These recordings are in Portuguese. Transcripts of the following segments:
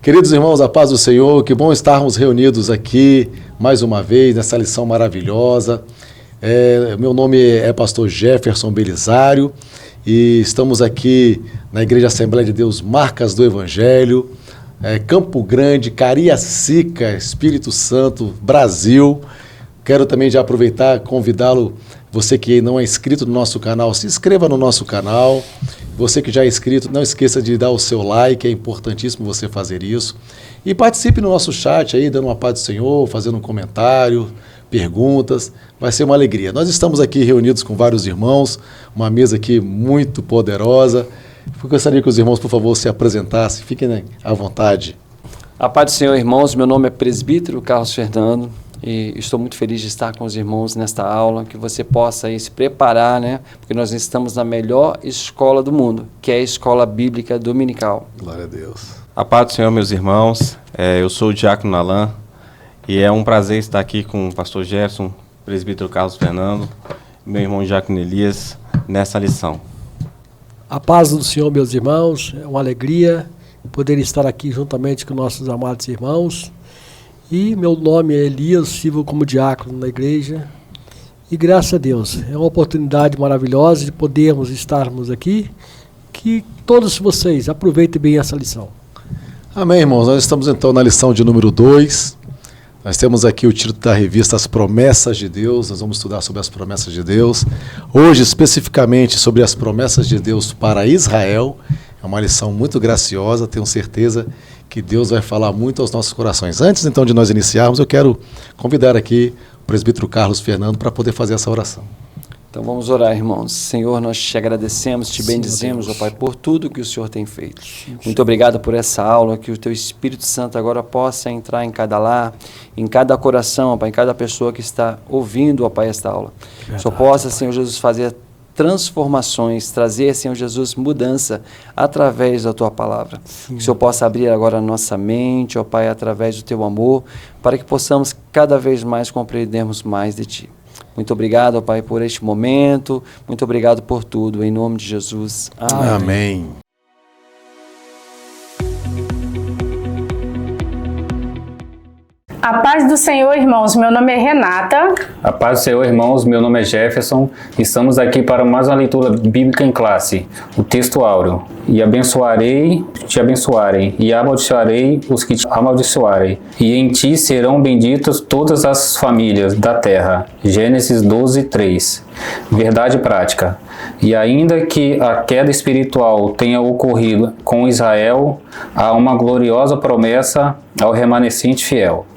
Queridos irmãos, a paz do Senhor, que bom estarmos reunidos aqui mais uma vez nessa lição maravilhosa. Meu nome é pastor Jefferson Belisário e estamos aqui na Igreja Assembleia de Deus Marcas do Evangelho, Campo Grande, Cariacica, Espírito Santo, Brasil. Quero também já aproveitar e convidá-lo, você que não é inscrito no nosso canal, se inscreva no nosso canal. Você que já é inscrito, não esqueça de dar o seu like, é importantíssimo você fazer isso. E participe no nosso chat aí, dando uma paz do Senhor, fazendo um comentário, perguntas, vai ser uma alegria. Nós estamos aqui reunidos com vários irmãos, uma mesa aqui muito poderosa. Eu gostaria que os irmãos, por favor, se apresentassem, fiquem à vontade. A paz do Senhor, irmãos, meu nome é Presbítero Carlos Fernando e estou muito feliz de estar com os irmãos nesta aula, que você possa aí se preparar, né? Porque nós estamos na melhor escola do mundo, que é a Escola Bíblica Dominical. Glória a Deus. A paz do Senhor, meus irmãos, eu sou o Diácono Alan e é um prazer estar aqui com o pastor Gerson, Presbítero Carlos Fernando, meu irmão Diácono Elias, nessa lição. A paz do Senhor, meus irmãos, é uma alegria poder estar aqui juntamente com nossos amados irmãos. E meu nome é Elias, sirvo como diácono na igreja. E graças a Deus, é uma oportunidade maravilhosa de podermos estarmos aqui. Que todos vocês aproveitem bem essa lição. Amém, irmãos. Nós estamos então na lição de número 2. Nós temos aqui o título da revista As Promessas de Deus. Nós vamos estudar sobre as promessas de Deus. Hoje, especificamente, sobre as promessas de Deus para Israel. É uma lição muito graciosa, tenho certeza que Deus vai falar muito aos nossos corações. Antes, então, de nós iniciarmos, eu quero convidar aqui o presbítero Carlos Fernando para poder fazer essa oração. Então vamos orar, irmãos. Senhor, nós te agradecemos, te bendizemos, ó Pai, por tudo que o Senhor tem feito. Muito obrigado por essa aula, que o Teu Espírito Santo agora possa entrar em cada lar, em cada coração, ó Pai, em cada pessoa que está ouvindo, ó Pai, esta aula. Só possa, Senhor Jesus, fazer transformações, trazer, Senhor Jesus, mudança através da Tua palavra. Sim. Que o Senhor possa abrir agora a nossa mente, ó Pai, através do Teu amor, para que possamos cada vez mais compreendermos mais de Ti. Muito obrigado, ó Pai, por este momento, muito obrigado por tudo, em nome de Jesus. Amém. Amém. A paz do Senhor, irmãos. Meu nome é Renata. A paz do Senhor, irmãos. Meu nome é Jefferson. Estamos aqui para mais uma leitura bíblica em classe. O texto áureo. E abençoarei, te abençoarem, e amaldiçoarei os que te amaldiçoarem. E em ti serão benditas todas as famílias da terra. Gênesis 12, 3. Verdade prática. E ainda que a queda espiritual tenha ocorrido com Israel, há uma gloriosa promessa ao remanescente fiel.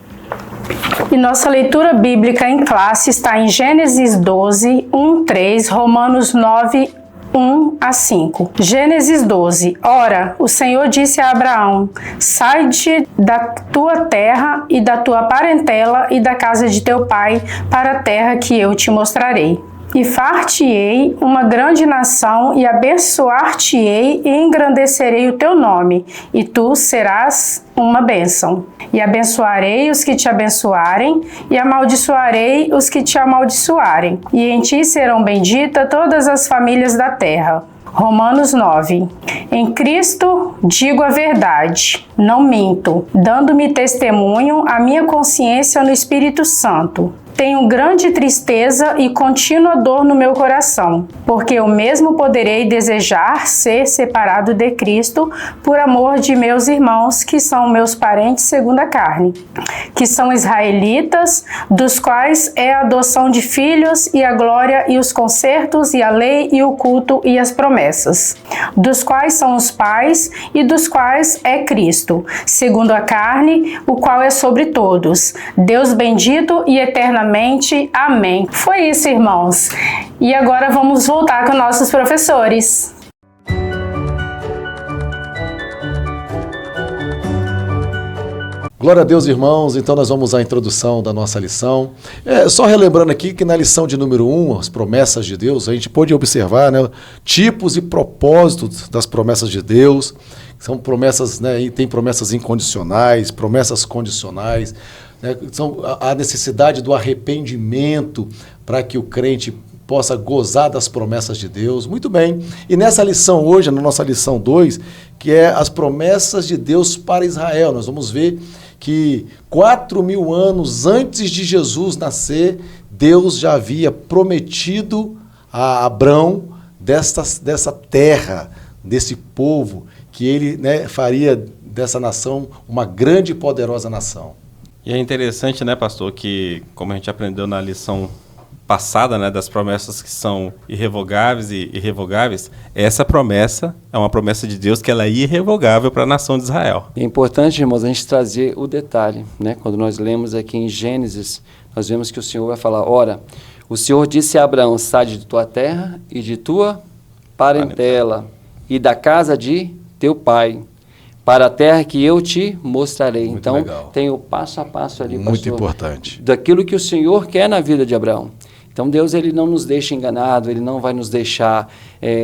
E nossa leitura bíblica em classe está em Gênesis 12, 1, 3, Romanos 9, 1 a 5. Gênesis 12. Ora, o Senhor disse a Abraão: sai-te da tua terra e da tua parentela e da casa de teu pai para a terra que eu te mostrarei. E far-te-ei uma grande nação, e abençoar-te-ei e engrandecerei o teu nome, e tu serás uma bênção. E abençoarei os que te abençoarem, e amaldiçoarei os que te amaldiçoarem. E em ti serão benditas todas as famílias da terra. Romanos 9. Em Cristo digo a verdade, não minto, dando-me testemunho a minha consciência no Espírito Santo. Tenho grande tristeza e contínua dor no meu coração, porque eu mesmo poderei desejar ser separado de Cristo por amor de meus irmãos, que são meus parentes segundo a carne, que são israelitas, dos quais é a adoção de filhos e a glória e os concertos e a lei e o culto e as promessas, dos quais são os pais e dos quais é Cristo, segundo a carne, o qual é sobre todos, Deus bendito e eternamente. Amém. Foi isso, irmãos. E agora vamos voltar com nossos professores. Glória a Deus, irmãos. Então nós vamos à introdução da nossa lição. Só relembrando aqui que na lição de número 1, as promessas de Deus, a gente pôde observar, né, tipos e propósitos das promessas de Deus. São promessas, né, e tem promessas incondicionais, promessas condicionais, né, são a necessidade do arrependimento para que o crente possa gozar das promessas de Deus. Muito bem. E nessa lição hoje, na nossa lição 2, que é as promessas de Deus para Israel, nós vamos ver que 4.000 anos antes de Jesus nascer, Deus já havia prometido a Abrão dessa terra, desse povo, que ele, né, faria dessa nação uma grande e poderosa nação. E é interessante, né, pastor, que como a gente aprendeu na lição passada, né, das promessas que são irrevogáveis e irrevogáveis, essa promessa é uma promessa de Deus que ela é irrevogável para a nação de Israel. É importante, irmãos, a gente trazer o detalhe, né? Quando nós lemos aqui em Gênesis, nós vemos que o Senhor vai falar, ora, o Senhor disse a Abraão, sai de tua terra e de tua parentela e da casa de teu pai, para a terra que eu te mostrarei. Muito então, legal. tem o passo a passo ali, Muito pastor, importante. daquilo que o Senhor quer na vida de Abraão. Então, Deus ele não nos deixa enganado, Ele não vai nos deixar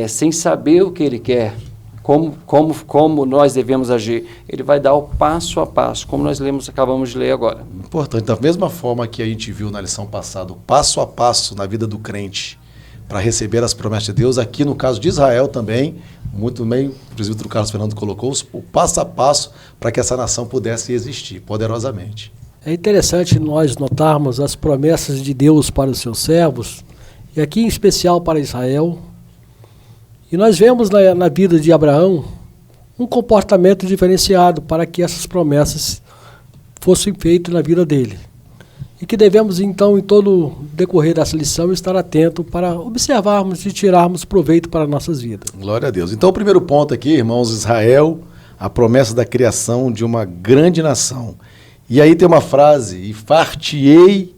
sem saber o que Ele quer, como nós devemos agir. Ele vai dar o passo a passo, como nós acabamos de ler agora. Importante. Da mesma forma que a gente viu na lição passada, o passo a passo na vida do crente para receber as promessas de Deus, aqui no caso de Israel também, muito bem, o presbítero Carlos Fernando colocou o passo a passo para que essa nação pudesse existir poderosamente. É interessante nós notarmos as promessas de Deus para os seus servos, e aqui em especial para Israel. E nós vemos na vida de Abraão um comportamento diferenciado para que essas promessas fossem feitas na vida dele. E que devemos, então, em todo o decorrer dessa lição, estar atento para observarmos e tirarmos proveito para nossas vidas. Glória a Deus. Então, o primeiro ponto aqui, irmãos, Israel, a promessa da criação de uma grande nação. E aí tem uma frase, e far-te-ei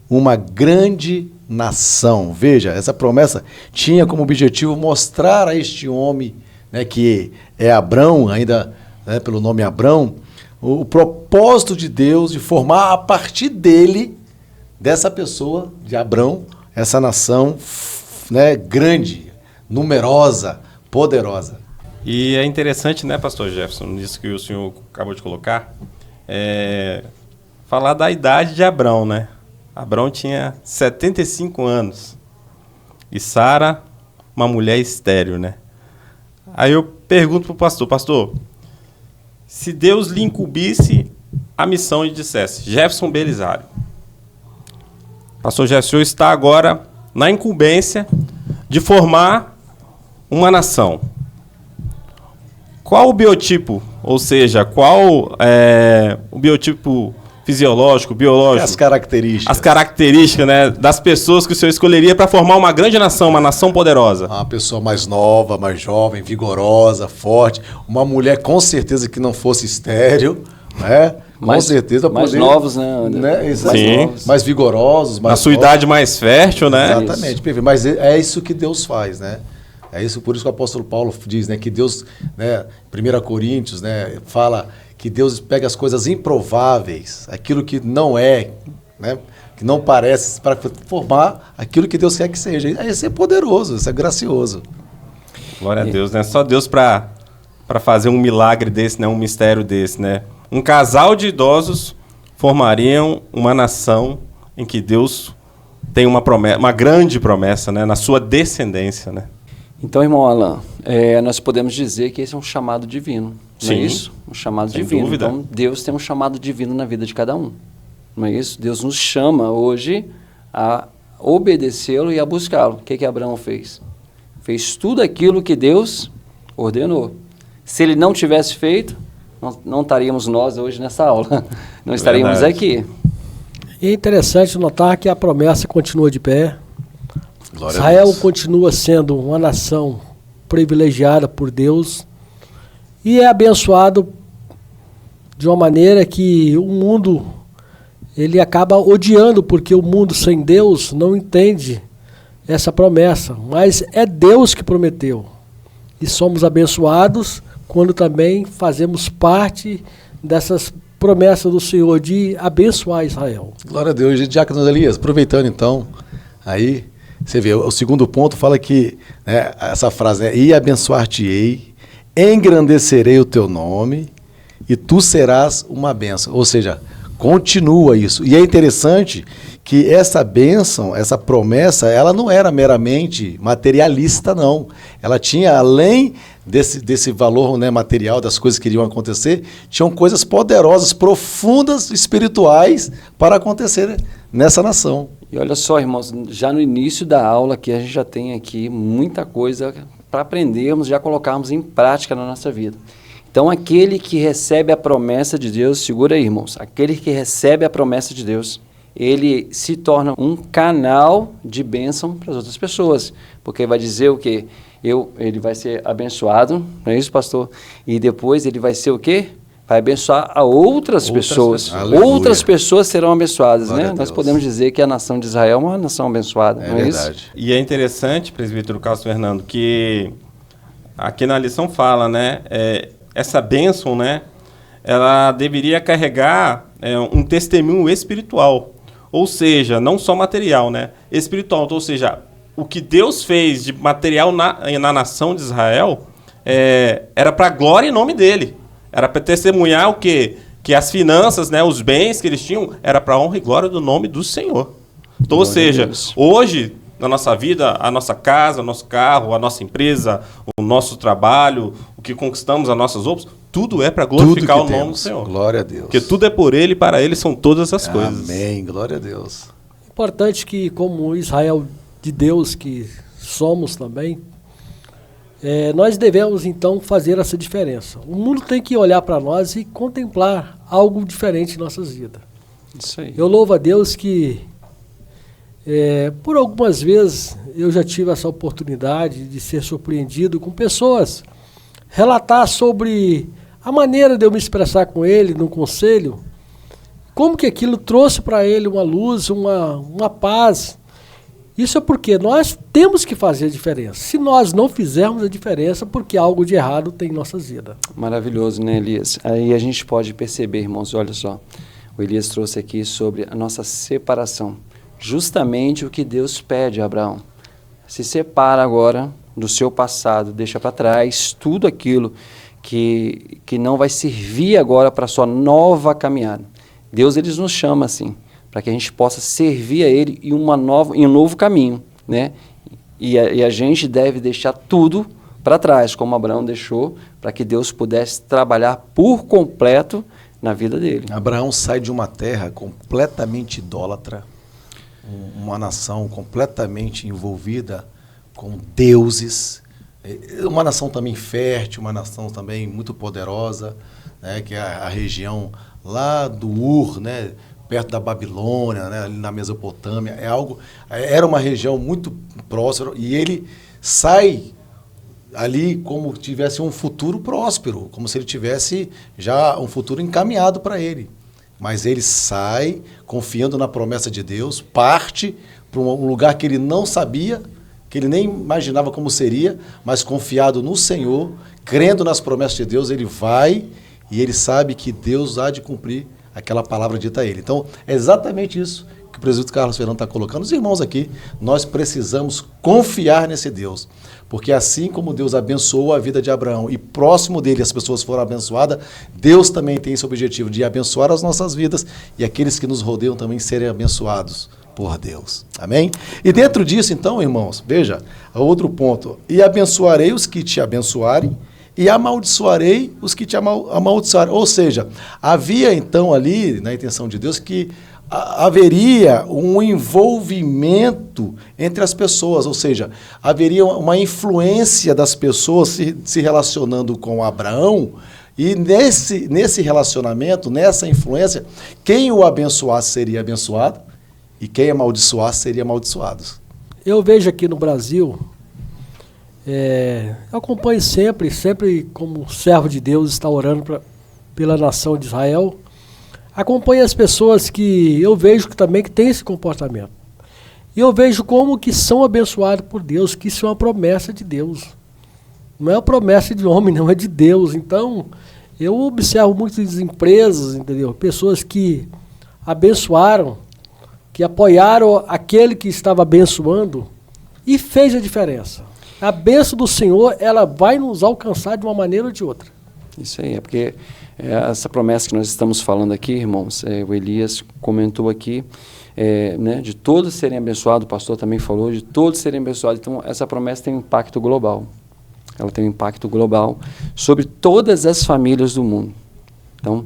uma grande nação. Veja, essa promessa tinha como objetivo mostrar a este homem, né, que é Abrão, ainda, né, pelo nome Abrão, o propósito de Deus de formar a partir dele, dessa pessoa, de Abrão, essa nação, né, grande, numerosa, poderosa. E é interessante, né, pastor Jefferson, nisso que o senhor acabou de colocar, falar da idade de Abrão, né? Abrão tinha 75 anos e Sara, uma mulher estéril, né? Aí eu pergunto para o pastor, se Deus lhe incumbisse a missão e dissesse, Jefferson Belisário, pastor Jefferson, o senhor está agora na incumbência de formar uma nação. Qual o biotipo, ou seja, qual o biotipo fisiológico, biológico? As características. As características, né, das pessoas que o senhor escolheria para formar uma grande nação, uma nação poderosa. Uma pessoa mais nova, mais jovem, vigorosa, forte. Uma mulher com certeza que não fosse estéril, né? Com certeza. Mais poder, novos, né, André? Isso Sim. aí. Mais vigorosos. Mais Na sua fortes. idade mais fértil, né? Exatamente, perfeito. Mas é isso que Deus faz, né? É isso, por isso que o apóstolo Paulo diz, né, que Deus, né, 1 Coríntios, né, fala que Deus pega as coisas improváveis, aquilo que não é, né, que não parece, para formar aquilo que Deus quer que seja. Isso é poderoso, isso é gracioso. Glória a Deus, né? Só Deus para fazer um milagre desse, né? Um mistério desse, né? Um casal de idosos formariam uma nação em que Deus tem uma promessa, uma grande promessa, né? Na sua descendência, né? Então, irmão Alan, nós podemos dizer que esse é um chamado divino, não é Sim. isso? Um chamado Sem divino. dúvida. Então, Deus tem um chamado divino na vida de cada um, não é isso? Deus nos chama hoje a obedecê-lo e a buscá-lo. O que Abraão fez? Fez tudo aquilo que Deus ordenou. Se ele não tivesse feito, não estaríamos nós hoje nessa aula, não estaríamos Verdade. aqui. E é interessante notar que a promessa continua de pé. Glória a Israel Deus. continua sendo uma nação privilegiada por Deus e é abençoado de uma maneira que o mundo ele acaba odiando, porque o mundo sem Deus não entende essa promessa, mas é Deus que prometeu. E somos abençoados quando também fazemos parte dessas promessas do Senhor de abençoar Israel. Glória a Deus. Diácono Elias, aproveitando então, aí você vê, o segundo ponto fala que, né, essa frase, né, e abençoar-te-ei, engrandecerei o teu nome e tu serás uma bênção. Ou seja, Continua isso. E é interessante que essa bênção, essa promessa, ela não era meramente materialista, não. Ela tinha, além desse valor, né, material, das coisas que iriam acontecer, tinham coisas poderosas, profundas, espirituais para acontecer nessa nação. E olha só, irmãos, já no início da aula aqui, a gente já tem aqui muita coisa para aprendermos, já colocarmos em prática na nossa vida. Então, aquele que recebe a promessa de Deus, segura aí, irmãos, aquele que recebe a promessa de Deus, ele se torna um canal de bênção para as outras pessoas, porque vai dizer o quê? Ele vai ser abençoado, não é isso, pastor? E depois ele vai ser o quê? Vai abençoar a outras pessoas. Outras pessoas serão abençoadas, né? Nós podemos dizer que a nação de Israel é uma nação abençoada, não é verdade. Isso? E é interessante, presbítero Carlos Fernando, que aqui na lição fala, né? Essa bênção, né? Ela deveria carregar um testemunho espiritual. Ou seja, não só material, né? Espiritual. Ou seja, o que Deus fez de material na nação de Israel era para a glória e nome dele. Era para testemunhar o quê? Que as finanças, né, os bens que eles tinham, era para a honra e glória do nome do Senhor. Então, ou seja, hoje, na nossa vida, a nossa casa, o nosso carro, a nossa empresa, o nosso trabalho, o que conquistamos, as nossas roupas, tudo é para glorificar o nome do Senhor. Glória a Deus. Porque tudo é por Ele e para Ele são todas as coisas. Amém, glória a Deus. Importante que, como Israel de Deus que somos também, nós devemos então fazer essa diferença. O mundo tem que olhar para nós e contemplar algo diferente em nossas vidas. Isso aí. Eu louvo a Deus que por algumas vezes eu já tive essa oportunidade de ser surpreendido com pessoas, relatar sobre a maneira de eu me expressar com ele no conselho, como que aquilo trouxe para ele uma luz, uma paz. Isso é porque nós temos que fazer a diferença. Se nós não fizermos a diferença, porque algo de errado tem em nossas vidas. Maravilhoso, né, Elias? Aí a gente pode perceber, irmãos, olha só, o Elias trouxe aqui sobre a nossa separação. Justamente o que Deus pede a Abraão. Se separa agora do seu passado, deixa para trás tudo aquilo que não vai servir agora para a sua nova caminhada. Deus, ele nos chama assim, para que a gente possa servir a Ele em um novo caminho, né? E a gente deve deixar tudo para trás, como Abraão deixou, para que Deus pudesse trabalhar por completo na vida dele. Abraão sai de uma terra completamente idólatra, uma nação completamente envolvida com deuses, uma nação também fértil, uma nação também muito poderosa, né, que é a região lá do Ur, né, perto da Babilônia, né, ali na Mesopotâmia. Era uma região muito próspera e ele sai ali como tivesse um futuro próspero, como se ele tivesse já um futuro encaminhado para ele. Mas ele sai confiando na promessa de Deus, parte para um lugar que ele não sabia, que ele nem imaginava como seria, mas confiado no Senhor, crendo nas promessas de Deus, ele vai e ele sabe que Deus há de cumprir aquela palavra dita a ele. Então, é exatamente isso que o presbítero Carlos Fernando está colocando. Os irmãos aqui, nós precisamos confiar nesse Deus, porque assim como Deus abençoou a vida de Abraão e próximo dele as pessoas foram abençoadas, Deus também tem esse objetivo de abençoar as nossas vidas e aqueles que nos rodeiam também serem abençoados por Deus. Amém? E dentro disso, então, irmãos, veja, outro ponto. E abençoarei os que te abençoarem, e amaldiçoarei os que te amaldiçoarem. Ou seja, havia então ali, na intenção de Deus, que haveria um envolvimento entre as pessoas, ou seja, haveria uma influência das pessoas se relacionando com Abraão, e nesse relacionamento, nessa influência, quem o abençoasse seria abençoado, e quem amaldiçoasse seria amaldiçoado. Eu vejo aqui no Brasil, eu acompanho sempre como servo de Deus, está orando pela nação de Israel, acompanho as pessoas que eu vejo também que tem esse comportamento. E eu vejo como que são abençoados por Deus, que isso é uma promessa de Deus. Não é uma promessa de homem, não, é de Deus. Então, eu observo muitas empresas, entendeu? Pessoas que abençoaram, que apoiaram aquele que estava abençoando e fez a diferença. A bênção do Senhor, ela vai nos alcançar de uma maneira ou de outra. Isso aí, é porque Essa promessa que nós estamos falando aqui, irmãos, o Elias comentou aqui, né, de todos serem abençoados, o pastor também falou, de todos serem abençoados. Então, essa promessa tem um impacto global. Ela tem um impacto global sobre todas as famílias do mundo. Então,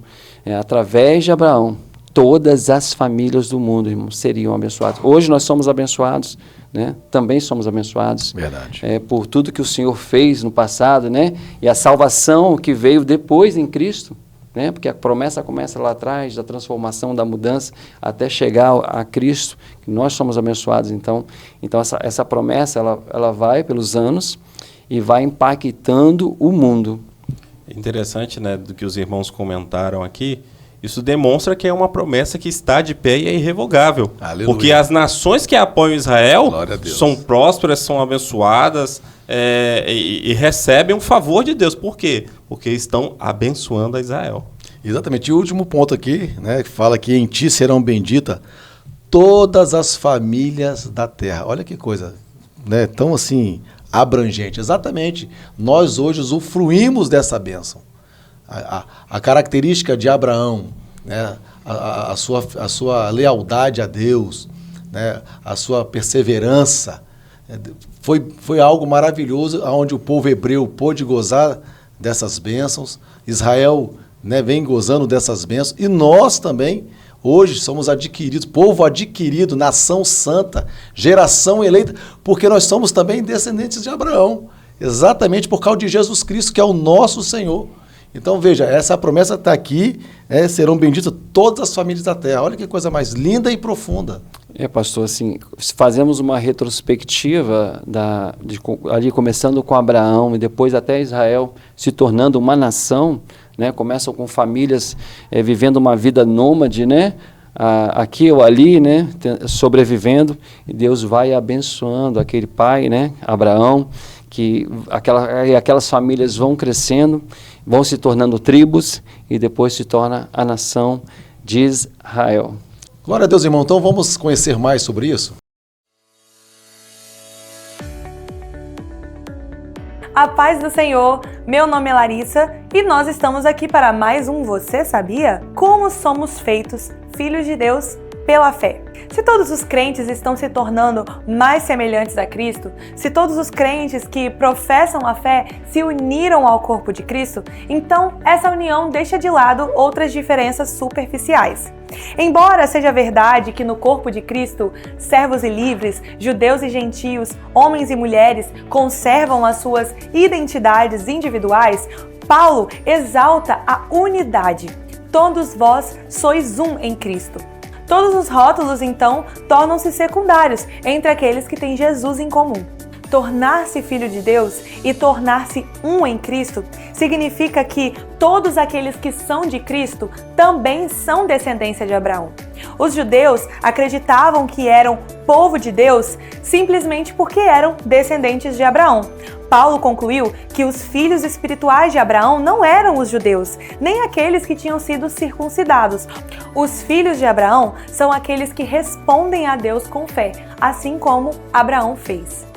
através de Abraão, todas as famílias do mundo, irmãos, seriam abençoadas. Hoje nós somos abençoados, né? Também somos abençoados. Verdade. Por tudo que o Senhor fez no passado, né? E a salvação que veio depois em Cristo, né? Porque a promessa começa lá atrás, da transformação, da mudança, até chegar a Cristo, que nós somos abençoados. Então essa promessa, ela vai pelos anos e vai impactando o mundo. Interessante, né, do que os irmãos comentaram aqui. Isso demonstra que é uma promessa que está de pé e é irrevogável. Aleluia. Porque as nações que apoiam Israel Glória a Deus. são prósperas, são abençoadas e recebem um favor de Deus. Por quê? Porque estão abençoando a Israel. Exatamente. E o último ponto aqui, né, que fala que em ti serão benditas todas as famílias da terra. Olha que coisa, né, tão assim abrangente. Exatamente. Nós hoje usufruímos dessa bênção. A característica de Abraão, né, a sua lealdade a Deus, né, a sua perseverança, foi algo maravilhoso, onde o povo hebreu pôde gozar dessas bênçãos. Israel, né, vem gozando dessas bênçãos, e nós também, hoje, somos adquiridos, povo adquirido, nação santa, geração eleita, porque nós somos também descendentes de Abraão, exatamente por causa de Jesus Cristo, que é o nosso Senhor. Então, veja, essa promessa está aqui, serão benditas todas as famílias da terra. Olha que coisa mais linda e profunda. Pastor, assim, se fazemos uma retrospectiva ali começando com Abraão e depois até Israel se tornando uma nação, né? Começam com famílias vivendo uma vida nômade, né? Aqui ou ali, né? Sobrevivendo, e Deus vai abençoando aquele pai, né? Abraão, que aquelas famílias vão crescendo, vão se tornando tribos e depois se torna a nação de Israel. Glória a Deus, irmão. Então vamos conhecer mais sobre isso? A paz do Senhor, meu nome é Larissa e nós estamos aqui para mais um Você Sabia? Como somos feitos filhos de Deus pela fé. Se todos os crentes estão se tornando mais semelhantes a Cristo, se todos os crentes que professam a fé se uniram ao corpo de Cristo, então essa união deixa de lado outras diferenças superficiais. Embora seja verdade que no corpo de Cristo, servos e livres, judeus e gentios, homens e mulheres conservam as suas identidades individuais, Paulo exalta a unidade. Todos vós sois um em Cristo. Todos os rótulos, então, tornam-se secundários entre aqueles que têm Jesus em comum. Tornar-se filho de Deus e tornar-se um em Cristo significa que todos aqueles que são de Cristo também são descendência de Abraão. Os judeus acreditavam que eram povo de Deus simplesmente porque eram descendentes de Abraão. Paulo concluiu que os filhos espirituais de Abraão não eram os judeus, nem aqueles que tinham sido circuncidados. Os filhos de Abraão são aqueles que respondem a Deus com fé, assim como Abraão fez.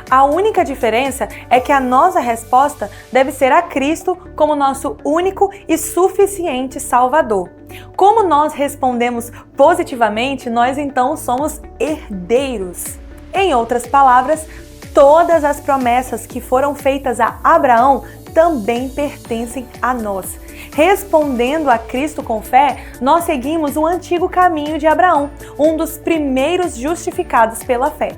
A única diferença é que a nossa resposta deve ser a Cristo como nosso único e suficiente Salvador. Como nós respondemos positivamente, nós então somos herdeiros. Em outras palavras, todas as promessas que foram feitas a Abraão também pertencem a nós. Respondendo a Cristo com fé, nós seguimos o antigo caminho de Abraão, um dos primeiros justificados pela fé.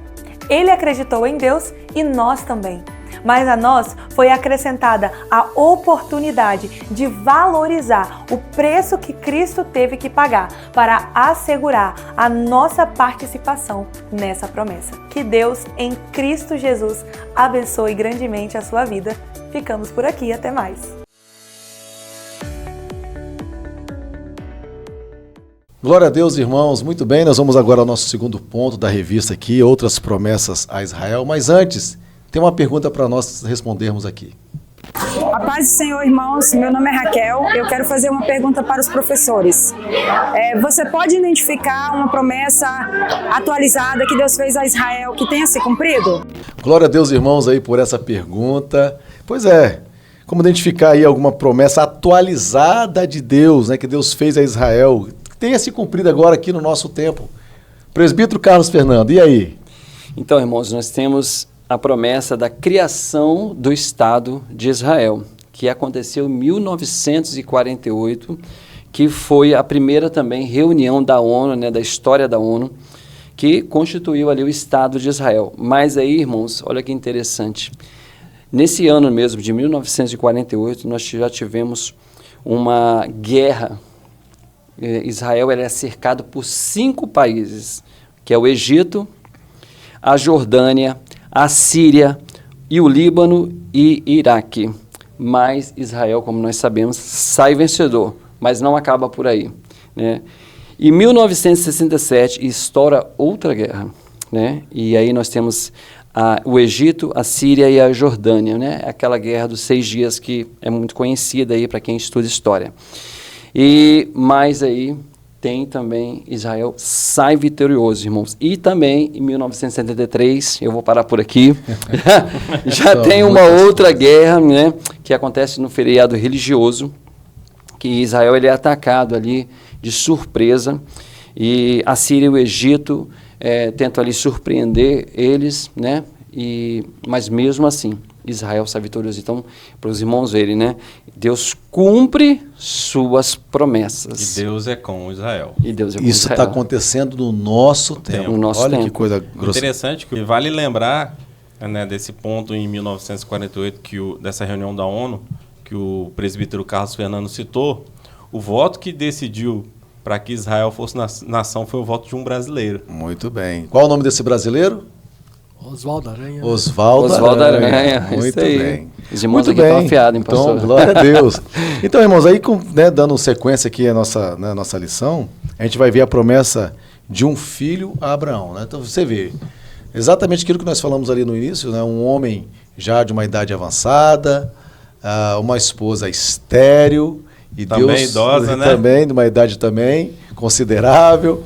Ele acreditou em Deus e nós também. Mas a nós foi acrescentada a oportunidade de valorizar o preço que Cristo teve que pagar para assegurar a nossa participação nessa promessa. Que Deus, em Cristo Jesus, abençoe grandemente a sua vida. Ficamos por aqui, até mais. Glória a Deus, irmãos. Muito bem, nós vamos agora ao nosso segundo ponto da revista aqui, outras promessas a Israel. Mas antes, tem uma pergunta para nós respondermos aqui. A paz do Senhor, irmãos. Meu nome é Raquel. Eu quero fazer uma pergunta para os professores. Você pode identificar uma promessa atualizada que Deus fez a Israel que tenha se cumprido? Glória a Deus, irmãos, aí por essa pergunta. Pois é, como identificar aí alguma promessa atualizada atualizada de Deus, né, que Deus fez a Israel, tenha se cumprido agora aqui no nosso tempo. Presbítero Carlos Fernando, e aí? Então, irmãos, nós temos a promessa da criação do Estado de Israel, que aconteceu em 1948, que foi a primeira também reunião da ONU, né, da história da ONU, que constituiu ali o Estado de Israel. Mas aí, irmãos, olha que interessante. Nesse ano mesmo, de 1948, nós já tivemos uma guerra. Israel é cercado por 5 países, que é o Egito, a Jordânia, a Síria e o Líbano e Iraque. Mas Israel, como nós sabemos, sai vencedor, mas não acaba por aí, né? Em 1967 estoura outra guerra, né? E aí nós temos o Egito, a Síria e a Jordânia, né? Aquela guerra dos 6 dias que é muito conhecida aí para quem estuda história. Mas aí tem também Israel sai vitorioso, irmãos. E também em 1973, eu vou parar por aqui, já tem uma outra guerra, né? Que acontece no feriado religioso, que Israel ele é atacado ali de surpresa, e a Síria e o Egito tentam ali surpreender eles, né? Mas mesmo assim, Israel sai vitorioso. Então, para os irmãos verem, né? Deus cumpre suas promessas. E Deus é com Israel. E Deus é com Isso Israel. está acontecendo no nosso tempo. No nosso Olha tempo. que coisa grossa. Interessante que vale lembrar, né, desse ponto em 1948, dessa reunião da ONU, que o presbítero Carlos Fernando citou, o voto que decidiu para que Israel fosse nação foi o voto de um brasileiro. Muito bem. Qual o nome desse brasileiro? Oswaldo Aranha. Oswaldo Aranha. Muito isso aí. bem. Os irmãos Muito aqui bem. estão afiados, hein, pastor? Então, glória a Deus. Então, irmãos, aí dando sequência aqui à nossa lição, a gente vai ver a promessa de um filho a Abraão, né? Então, você vê exatamente aquilo que nós falamos ali no início, né? Um homem já de uma idade avançada, uma esposa estéril, e também Deus, idosa, né? Também, de uma idade também considerável.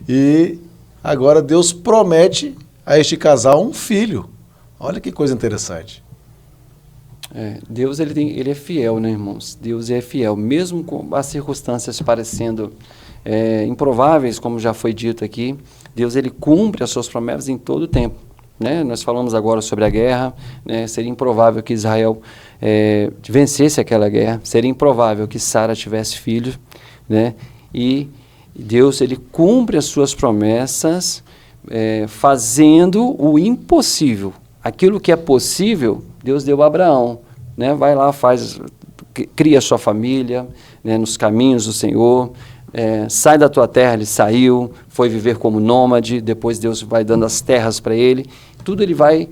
E agora Deus promete a este casal um filho. Olha que coisa interessante. Deus ele é fiel, né, irmãos? Deus é fiel, mesmo com as circunstâncias parecendo improváveis, como já foi dito aqui. Deus ele cumpre as suas promessas em todo o tempo, né? Nós falamos agora sobre a guerra, né? Seria improvável que Israel vencesse aquela guerra, seria improvável que Sara tivesse filhos, né? E Deus ele cumpre as suas promessas, fazendo o impossível. Aquilo que é possível, Deus deu a Abraão, né? Vai lá, cria a sua família, né, nos caminhos do Senhor, sai da tua terra, ele saiu, foi viver como nômade, depois Deus vai dando as terras para ele, tudo ele vai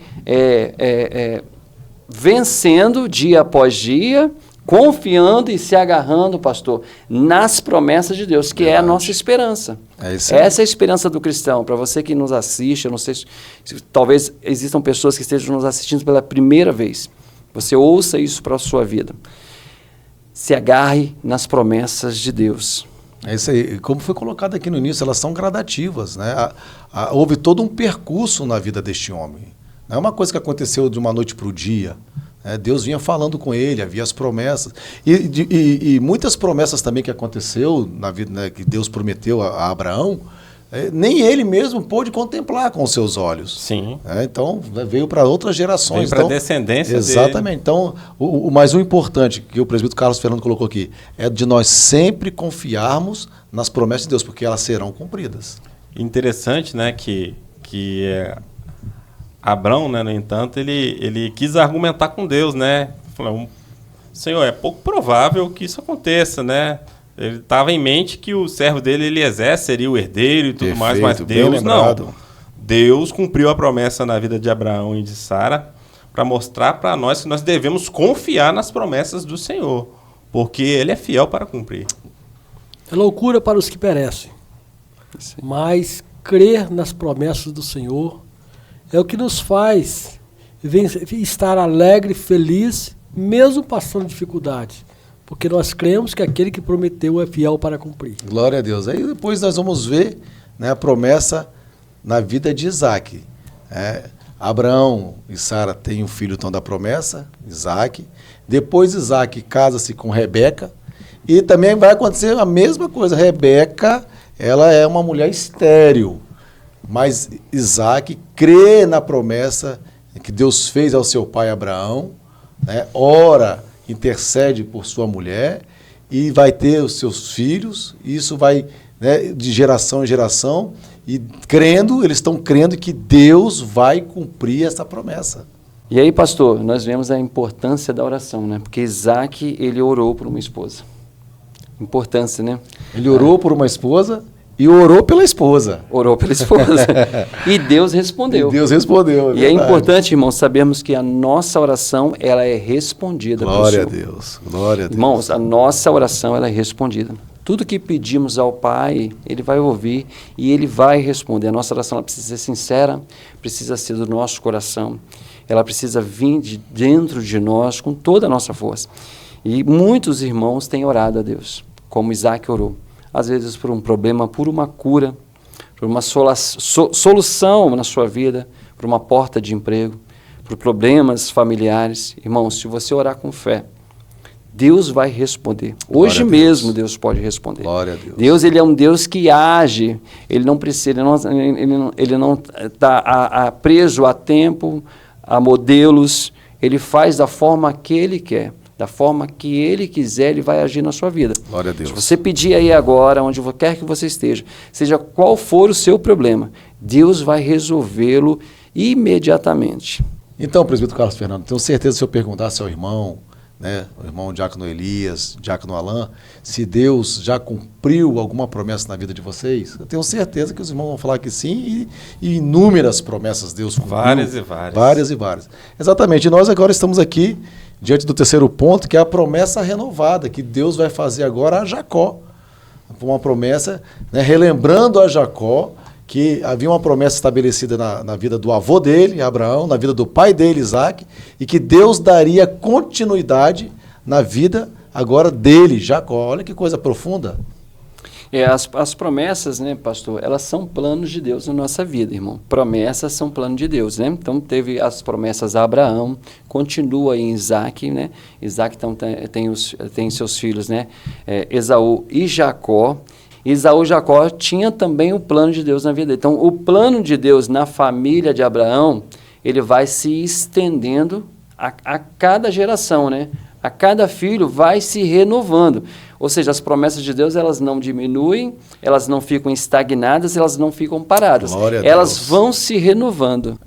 vencendo dia após dia, confiando e se agarrando, pastor, nas promessas de Deus, que é a nossa esperança. Essa é a esperança do cristão. Para você que nos assiste, eu não sei se talvez existam pessoas que estejam nos assistindo pela primeira vez. Você ouça isso para a sua vida. Se agarre nas promessas de Deus. É isso aí. Como foi colocado aqui no início, elas são gradativas, né? Houve todo um percurso na vida deste homem. Não é uma coisa que aconteceu de uma noite para o dia. Deus vinha falando com ele, havia as promessas. E muitas promessas também que aconteceu na vida, né, que Deus prometeu a Abraão, nem ele mesmo pôde contemplar com os seus olhos. Sim. Então, veio para outras gerações. Veio para a descendência exatamente. Dele. Então, mas o importante que o presbítero Carlos Fernando colocou aqui é de nós sempre confiarmos nas promessas de Deus, porque elas serão cumpridas. Interessante, né, que Abraão, né, no entanto, ele quis argumentar com Deus, né? Falou, Senhor, é pouco provável que isso aconteça, né? Ele estava em mente que o servo dele, Eliezer, seria o herdeiro e tudo mais, mas Deus não. Deus cumpriu a promessa na vida de Abraão e de Sara para mostrar para nós que nós devemos confiar nas promessas do Senhor, porque Ele é fiel para cumprir. É loucura para os que perecem, mas crer nas promessas do Senhor é o que nos faz estar alegre, feliz, mesmo passando dificuldade. Porque nós cremos que aquele que prometeu é fiel para cumprir. Glória a Deus. Aí depois nós vamos ver, né, a promessa na vida de Isaac. Abraão e Sara têm um filho então da promessa, Isaac. Depois Isaac casa-se com Rebeca. E também vai acontecer a mesma coisa. Rebeca, ela é uma mulher estéril, mas Isaac crê na promessa que Deus fez ao seu pai Abraão, né? Ora, intercede por sua mulher e vai ter os seus filhos, e isso vai, né, de geração em geração, e eles estão crendo que Deus vai cumprir essa promessa. E aí, pastor, nós vemos a importância da oração, né? Porque Isaac, ele orou por uma esposa. Importância, né? Ele orou por uma esposa e orou pela esposa. Orou pela esposa. E Deus respondeu. E Deus respondeu. E é importante, irmãos, sabermos que a nossa oração, ela é respondida. Glória a Deus. Glória a Deus. Irmãos, a nossa oração, ela é respondida. Tudo que pedimos ao Pai, Ele vai ouvir e Ele vai responder. A nossa oração, ela precisa ser sincera, precisa ser do nosso coração. Ela precisa vir de dentro de nós com toda a nossa força. E muitos irmãos têm orado a Deus, como Isaac orou. Às vezes por um problema, por uma cura, por uma solução na sua vida, por uma porta de emprego, por problemas familiares. Irmãos, se você orar com fé, Deus vai responder. Hoje mesmo Deus pode responder. Glória a Deus. Deus, ele é um Deus que age. Ele não precisa, ele não está preso a tempo, a modelos. Ele faz da forma que Ele quer. Da forma que Ele quiser, Ele vai agir na sua vida. Glória a Deus. Se você pedir aí agora, onde quer que você esteja, seja qual for o seu problema, Deus vai resolvê-lo imediatamente. Então, presbítero Carlos Fernando, tenho certeza que se eu perguntasse ao irmão, né, o irmão Diácono Elias, Diácono Alain, se Deus já cumpriu alguma promessa na vida de vocês, eu tenho certeza que os irmãos vão falar que sim, e inúmeras promessas Deus cumpriu. Várias e várias. Várias e várias. Exatamente. E nós agora estamos aqui diante do terceiro ponto, que é a promessa renovada, que Deus vai fazer agora a Jacó. Uma promessa, né, relembrando a Jacó que havia uma promessa estabelecida na vida do avô dele, Abraão, na vida do pai dele, Isaac, e que Deus daria continuidade na vida agora dele, Jacó. Olha que coisa profunda. As promessas, né, pastor, elas são planos de Deus na nossa vida, irmão. Promessas são plano de Deus, né? Então, teve as promessas a Abraão, continua em Isaac, né? Isaac então, tem seus filhos, né? Esaú e Jacó. Esaú e Jacó tinha também o plano de Deus na vida dele. Então, o plano de Deus na família de Abraão, ele vai se estendendo a cada geração, né? A cada filho vai se renovando. Ou seja, as promessas de Deus, elas não diminuem, elas não ficam estagnadas, elas não ficam paradas. Glória a elas Deus. vão se renovando.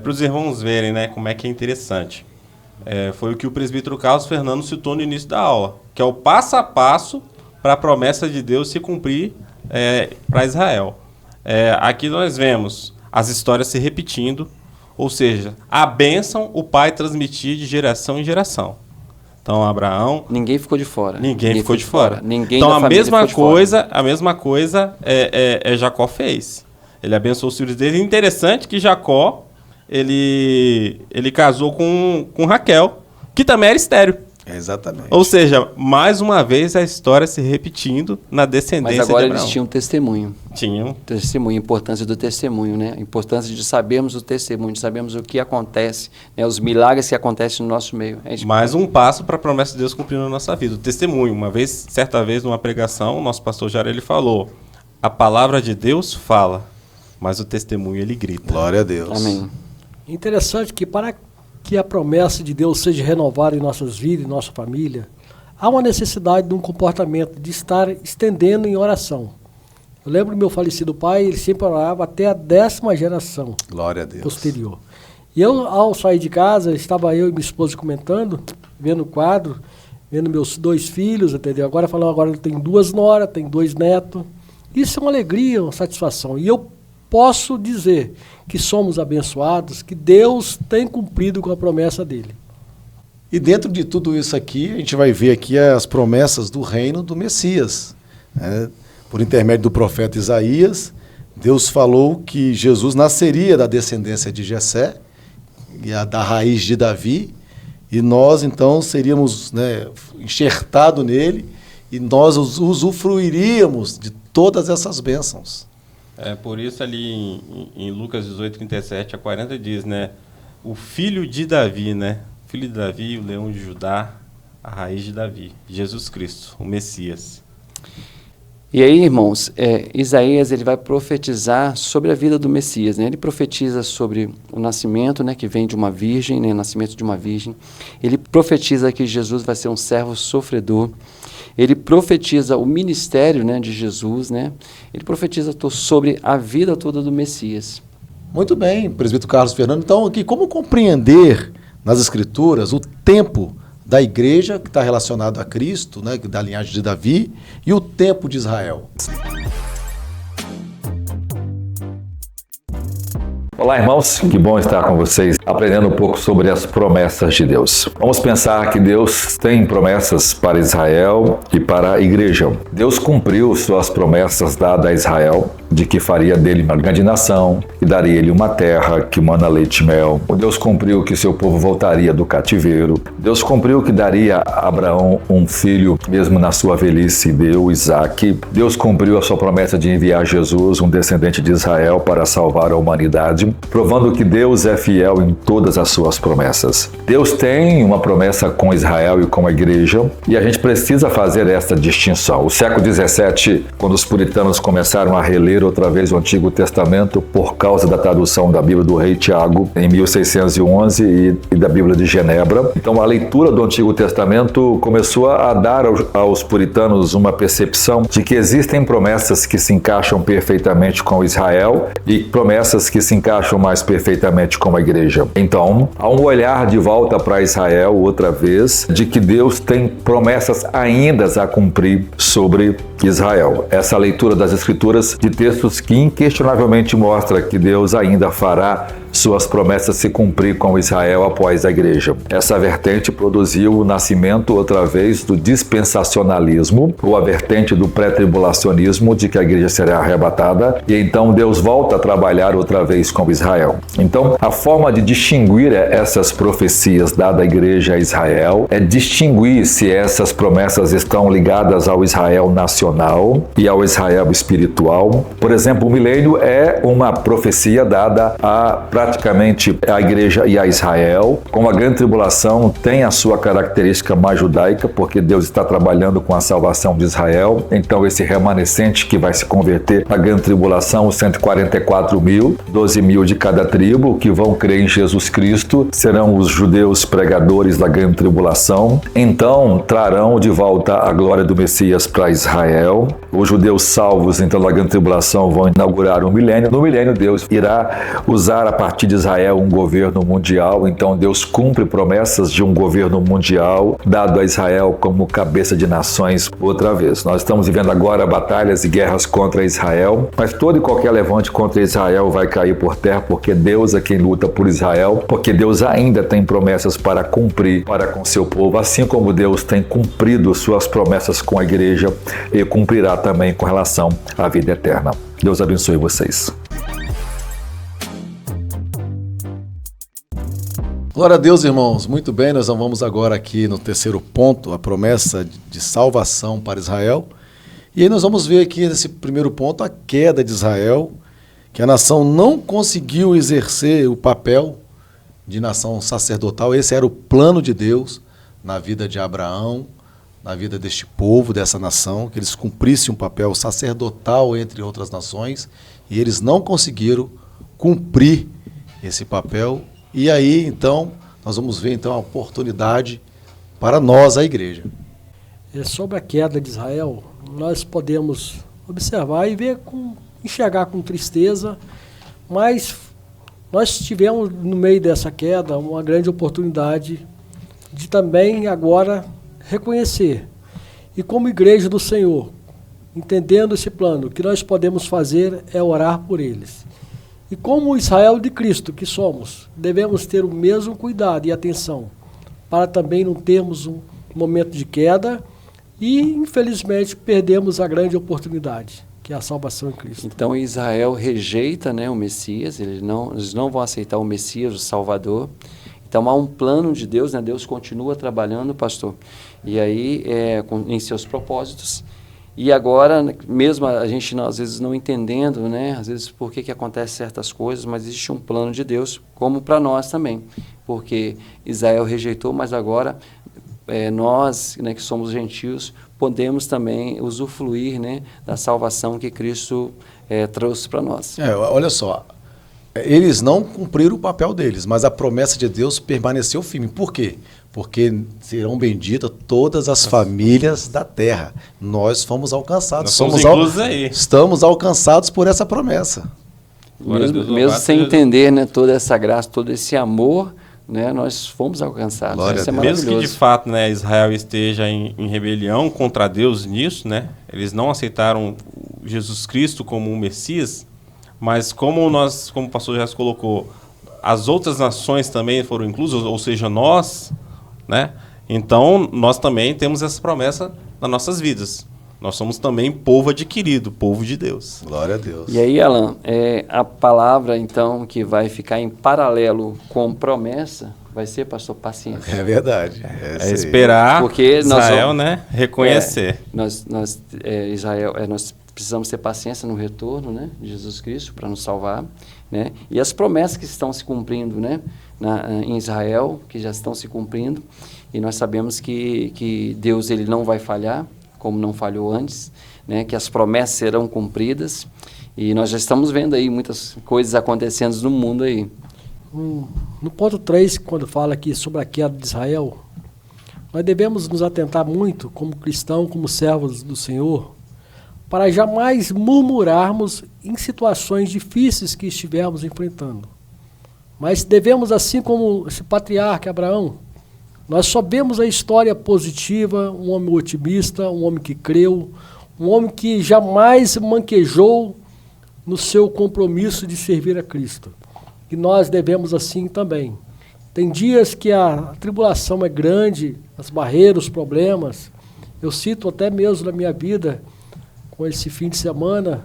Para os irmãos verem, né, como é que é interessante. Foi o que o presbítero Carlos Fernando citou no início da aula, que é o passo a passo para a promessa de Deus se cumprir para Israel. Aqui nós vemos as histórias se repetindo, ou seja, a bênção o pai transmitia de geração em geração. Então, Abraão... Ninguém ficou de fora. Ninguém ficou de fora. Ninguém então, da família ficou de fora. A mesma coisa Jacó fez. Ele abençoou os filhos dele. Interessante que Jacó, ele casou com Raquel, que também era estéril. Exatamente. Ou seja, mais uma vez a história se repetindo na descendência de Abraão. Mas agora eles tinham testemunho. Tinham. Testemunho, a importância do testemunho, né? A importância de sabermos o testemunho, de sabermos o que acontece, né? Os milagres que acontecem no nosso meio. Mais um passo para a promessa de Deus cumprir na nossa vida. O testemunho. Certa vez, numa pregação, o nosso pastor Jair, ele falou: a palavra de Deus fala, mas o testemunho ele grita. Glória a Deus. Amém. Interessante que para que a promessa de Deus seja renovada em nossas vidas, em nossa família, há uma necessidade de um comportamento, de estar estendendo em oração. Eu lembro do meu falecido pai, ele sempre orava até a 10ª geração. Glória a Deus. Posterior. E eu, ao sair de casa, estava eu e minha esposa comentando, vendo o quadro, vendo meus 2 filhos, entendeu? Agora falando, agora eu tenho 2 noras, tenho 2 netos. Isso é uma alegria, uma satisfação. E eu posso dizer que somos abençoados, que Deus tem cumprido com a promessa dele. E dentro de tudo isso aqui, a gente vai ver aqui as promessas do reino do Messias, né? Por intermédio do profeta Isaías, Deus falou que Jesus nasceria da descendência de Jessé, da raiz de Davi, e nós então seríamos, né, enxertados nele, e nós usufruiríamos de todas essas bênçãos. Por isso ali em Lucas 18, 37 a 40 diz, né? O filho de Davi, né? Filho de Davi, o leão de Judá, a raiz de Davi, Jesus Cristo, o Messias. E aí, irmãos, Isaías ele vai profetizar sobre a vida do Messias, né? Ele profetiza sobre o nascimento, né, que vem de uma virgem, né, o nascimento de uma virgem. Ele profetiza que Jesus vai ser um servo sofredor. Ele profetiza o ministério, né, de Jesus, né? Ele profetiza sobre a vida toda do Messias. Muito bem, presbítero Carlos Fernando. Então, aqui, como compreender nas Escrituras o tempo da igreja, que está relacionado a Cristo, né, da linhagem de Davi, e o tempo de Israel? Olá, irmãos, que bom estar com vocês, aprendendo um pouco sobre as promessas de Deus. Vamos pensar que Deus tem promessas para Israel e para a igreja. Deus cumpriu suas promessas dadas a Israel, de que faria dele uma grande nação, que daria ele uma terra que mana leite e mel. Deus cumpriu que seu povo voltaria do cativeiro. Deus cumpriu que daria a Abraão um filho, mesmo na sua velhice, deu Isaque. Deus cumpriu a sua promessa de enviar Jesus, um descendente de Israel, para salvar a humanidade, provando que Deus é fiel em todas as suas promessas. Deus tem uma promessa com Israel e com a igreja, e a gente precisa fazer essa distinção. O século XVII, quando os puritanos começaram a reler outra vez o Antigo Testamento por causa da tradução da Bíblia do Rei Tiago em 1611 e da Bíblia de Genebra. Então a leitura do Antigo Testamento começou a dar aos puritanos uma percepção de que existem promessas que se encaixam perfeitamente com Israel e promessas que se encaixam mais perfeitamente com a igreja. Então há um olhar de volta para Israel outra vez de que Deus tem promessas ainda a cumprir sobre Israel. Essa leitura das Escrituras de textos que inquestionavelmente mostra que Deus ainda fará suas promessas se cumprir com Israel após a igreja. Essa vertente produziu o nascimento outra vez do dispensacionalismo, ou a vertente do pré-tribulacionismo, de que a igreja será arrebatada, e então Deus volta a trabalhar outra vez com Israel. Então, a forma de distinguir essas profecias dadas à igreja a Israel é distinguir se essas promessas estão ligadas ao Israel nacional e ao Israel espiritual. Por exemplo, o milênio é uma profecia dada a praticamente a igreja e a Israel. Como a grande tribulação tem a sua característica mais judaica, porque Deus está trabalhando com a salvação de Israel, então esse remanescente que vai se converter na grande tribulação, os 144 mil, 12 mil de cada tribo, que vão crer em Jesus Cristo, serão os judeus pregadores da grande tribulação, então trarão de volta a glória do Messias para Israel. Os judeus salvos, então, da grande tribulação, vão inaugurar um milênio. No milênio, Deus irá usar a partir de Israel um governo mundial, então Deus cumpre promessas de um governo mundial dado a Israel como cabeça de nações outra vez. Nós estamos vivendo agora batalhas e guerras contra Israel, mas todo e qualquer levante contra Israel vai cair por terra, porque Deus é quem luta por Israel, porque Deus ainda tem promessas para cumprir para com seu povo, assim como Deus tem cumprido suas promessas com a igreja e cumprirá também com relação à vida eterna. Deus abençoe vocês. Glória a Deus, irmãos. Muito bem, nós vamos agora aqui no terceiro ponto, a promessa de salvação para Israel. E aí nós vamos ver aqui nesse primeiro ponto a queda de Israel, que a nação não conseguiu exercer o papel de nação sacerdotal. Esse era o plano de Deus na vida de Abraão, na vida deste povo, dessa nação, que eles cumprissem um papel sacerdotal entre outras nações, e eles não conseguiram cumprir esse papel. E aí, então, nós vamos ver então a oportunidade para nós, a igreja. Sobre a queda de Israel, nós podemos observar e enxergar com tristeza, mas nós tivemos no meio dessa queda uma grande oportunidade de também agora reconhecer. E como igreja do Senhor, entendendo esse plano, o que nós podemos fazer é orar por eles. E como o Israel de Cristo que somos, devemos ter o mesmo cuidado e atenção para também não termos um momento de queda e, infelizmente, perdemos a grande oportunidade, que é a salvação em Cristo. Então Israel rejeita, né, o Messias, eles não vão aceitar o Messias, o Salvador. Então há um plano de Deus, né? Deus continua trabalhando, pastor, e aí em seus propósitos. E agora, mesmo a gente às vezes não entendendo, né, às vezes por que acontecem certas coisas, mas existe um plano de Deus, como para nós também, porque Israel rejeitou, mas agora nós, né, que somos gentios, podemos também usufruir, né, da salvação que Cristo trouxe para nós. Olha só, eles não cumpriram o papel deles, mas a promessa de Deus permaneceu firme. Por quê? Porque serão benditas todas as famílias da terra. Nós fomos alcançados. Nós somos inclusos aí. Estamos alcançados por essa promessa. Mesmo sem entender, né, toda essa graça, todo esse amor, né, nós fomos alcançados. Glória Isso é Mesmo que maravilhoso. de fato, né, Israel esteja em rebelião contra Deus nisso, né, eles não aceitaram Jesus Cristo como um Messias, mas como o pastor Jéssica colocou, as outras nações também foram inclusas, ou seja, nós, né, então nós também temos essa promessa nas nossas vidas. Nós somos também povo adquirido, povo de Deus. Glória a Deus. E aí, Alan, a palavra, então, que vai ficar em paralelo com promessa, vai ser, pastor, paciência. É verdade. É esperar Porque Israel, né, reconhecer. Nós precisamos ter paciência no retorno, né, de Jesus Cristo para nos salvar, né, e as promessas que estão se cumprindo, né, em Israel, que já estão se cumprindo, e nós sabemos que Deus ele não vai falhar, como não falhou antes, né, que as promessas serão cumpridas, e nós já estamos vendo aí muitas coisas acontecendo no mundo aí. No ponto 3, quando fala aqui sobre a queda de Israel, nós devemos nos atentar muito, como cristão, como servos do Senhor, para jamais murmurarmos em situações difíceis que estivermos enfrentando. Mas devemos, assim como esse patriarca Abraão, nós só vemos a história positiva, um homem otimista, um homem que creu, um homem que jamais manquejou no seu compromisso de servir a Cristo. E nós devemos assim também. Tem dias que a tribulação é grande, as barreiras, os problemas. Eu cito até mesmo na minha vida, com esse fim de semana,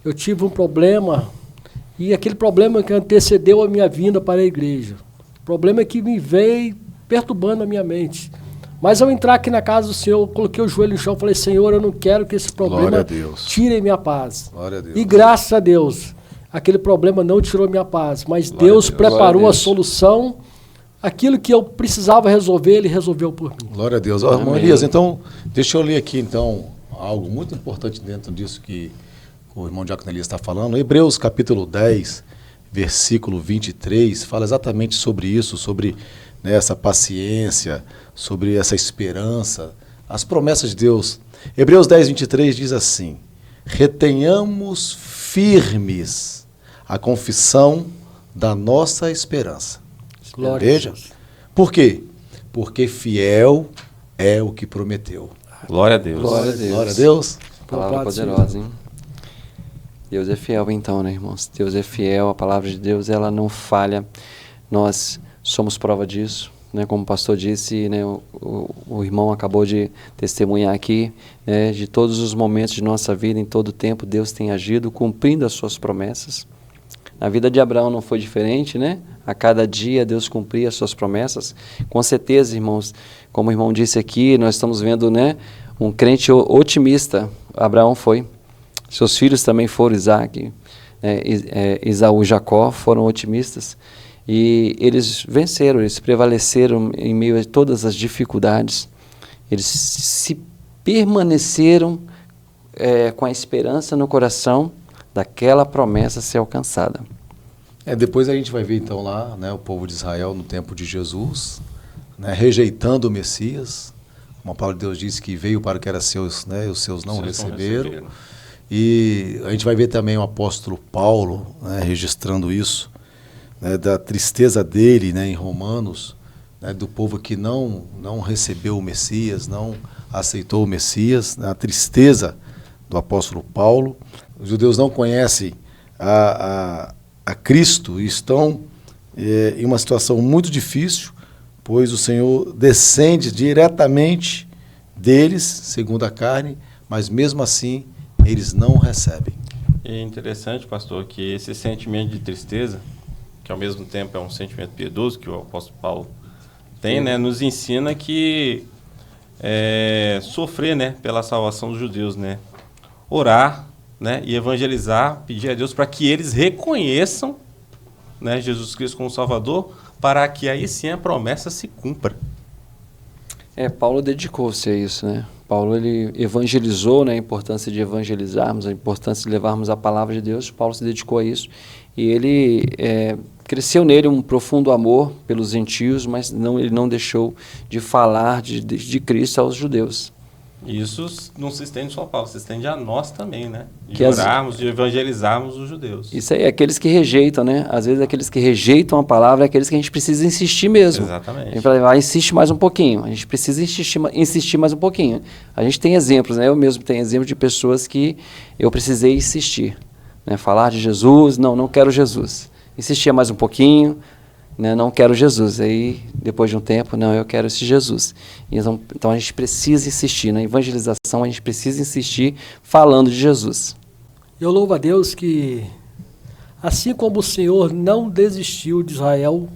eu tive um problema, e aquele problema que antecedeu a minha vinda para a igreja. O problema é que me veio perturbando a minha mente. Mas ao entrar aqui na casa do Senhor, eu coloquei o joelho no chão e falei, Senhor, eu não quero que esse problema tire minha paz. Glória a Deus. E graças a Deus, aquele problema não tirou minha paz, mas Deus preparou a solução, aquilo que eu precisava resolver, Ele resolveu por mim. Glória a Deus. Irmão Elias, então, deixa eu ler aqui, então, algo muito importante dentro disso que o irmão Diácono Elias está falando. Hebreus capítulo 10, versículo 23, fala exatamente sobre isso, sobre, né, essa paciência, sobre essa esperança, as promessas de Deus. Hebreus 10, 23 diz assim: retenhamos firmes a confissão da nossa esperança. Glória Veja, a Deus. Por quê? Porque fiel é o que prometeu. Glória a Deus. Glória a Deus. Glória a Deus. Palavra poderosa, hein? Deus é fiel então, né, irmãos? Deus é fiel, a palavra de Deus, ela não falha. Nós somos prova disso, né? Como o pastor disse, né, o irmão acabou de testemunhar aqui, né, de todos os momentos de nossa vida, em todo o tempo, Deus tem agido, cumprindo as suas promessas. Na vida de Abraão não foi diferente, né? A cada dia Deus cumpria as suas promessas. Com certeza, irmãos, como o irmão disse aqui, nós estamos vendo, né, um crente otimista. Abraão foi. Seus filhos também foram, Isaac, Esaú e Jacó foram otimistas. E eles venceram, eles prevaleceram em meio a todas as dificuldades. Eles se permaneceram com a esperança no coração daquela promessa ser alcançada. Depois a gente vai ver então lá, né, o povo de Israel no tempo de Jesus, né, rejeitando o Messias. Como a palavra de Deus diz que veio para o que era seus, né, os seus não receberam. E a gente vai ver também o apóstolo Paulo, né, registrando isso, né, da tristeza dele, né, em Romanos, né, do povo que não recebeu o Messias, não aceitou o Messias, né, a tristeza do apóstolo Paulo. Os judeus não conhecem a Cristo e estão em uma situação muito difícil, pois o Senhor descende diretamente deles, segundo a carne, mas mesmo assim eles não recebem. É interessante, pastor, que esse sentimento de tristeza, que ao mesmo tempo é um sentimento piedoso que o apóstolo Paulo tem, né, nos ensina que sofrer, né, pela salvação dos judeus, né, orar, né, e evangelizar, pedir a Deus para que eles reconheçam, né, Jesus Cristo como Salvador, para que aí sim a promessa se cumpra. Paulo dedicou-se a isso, né? Paulo, ele evangelizou, né, a importância de evangelizarmos, a importância de levarmos a palavra de Deus. Paulo se dedicou a isso e ele cresceu nele um profundo amor pelos gentios, mas ele não deixou de falar de Cristo aos judeus. Isso não se estende só a Paulo, se estende a nós também, né? De Que orarmos, de evangelizarmos os judeus. Isso aí, aqueles que rejeitam, né? Às vezes aqueles que rejeitam a palavra é aqueles que a gente precisa insistir mesmo. Exatamente. A gente vai insiste mais um pouquinho, a gente precisa insistir mais um pouquinho. A gente tem exemplos, né? Eu mesmo tenho exemplos de pessoas que eu precisei insistir, né? Falar de Jesus, não quero Jesus. Insistia mais um pouquinho, né? Não quero Jesus. Aí, depois de um tempo, não, eu quero esse Jesus. Então a gente precisa insistir, na evangelização a gente precisa insistir falando de Jesus. Eu louvo a Deus que, assim como o Senhor não desistiu de Israel